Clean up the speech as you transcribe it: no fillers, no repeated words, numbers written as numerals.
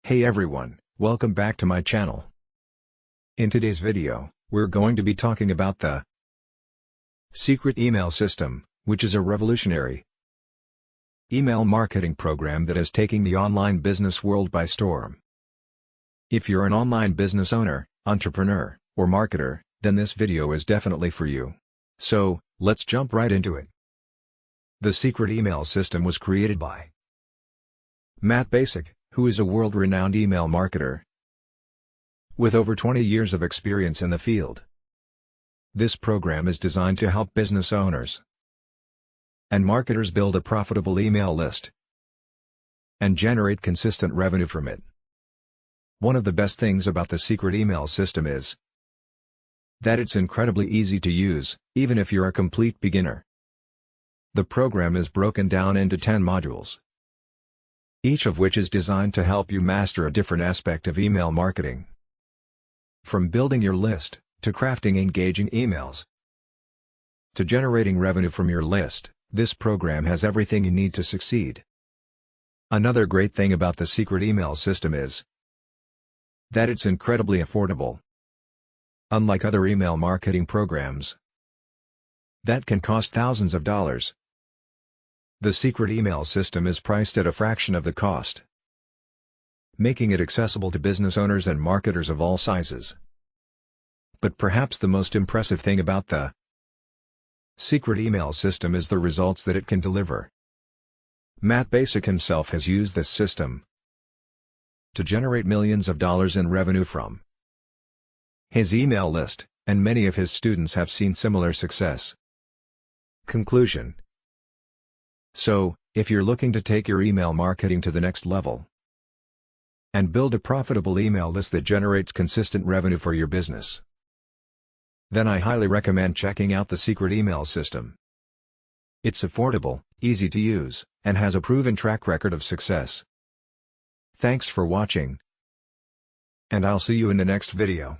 Hey everyone, welcome back to my channel. In today's video, we're going to be talking about the secret email system, which is a revolutionary email marketing program that is taking the online business world by storm. If you're an online business owner, entrepreneur, or marketer, then this video is definitely for you. So, let's jump right into it. The secret email system was created by Matt Basic, who is a world-renowned email marketer with over 20 years of experience in the field. This program is designed to help business owners and marketers build a profitable email list and generate consistent revenue from it. One of the best things about the secret email system is that it's incredibly easy to use, even if you're a complete beginner. The program is broken down into 10 modules, each of which is designed to help you master a different aspect of email marketing. From building your list, to crafting engaging emails, to generating revenue from your list, this program has everything you need to succeed. Another great thing about the secret email system is that it's incredibly affordable. Unlike other email marketing programs that can cost thousands of dollars, the secret email system is priced at a fraction of the cost, making it accessible to business owners and marketers of all sizes. But perhaps the most impressive thing about the secret email system is the results that it can deliver. Matt Basic himself has used this system to generate millions of dollars in revenue from his email list, and many of his students have seen similar success. Conclusion. So, if you're looking to take your email marketing to the next level and build a profitable email list that generates consistent revenue for your business, then I highly recommend checking out the secret email system. It's affordable, easy to use, and has a proven track record of success. Thanks for watching, and I'll see you in the next video.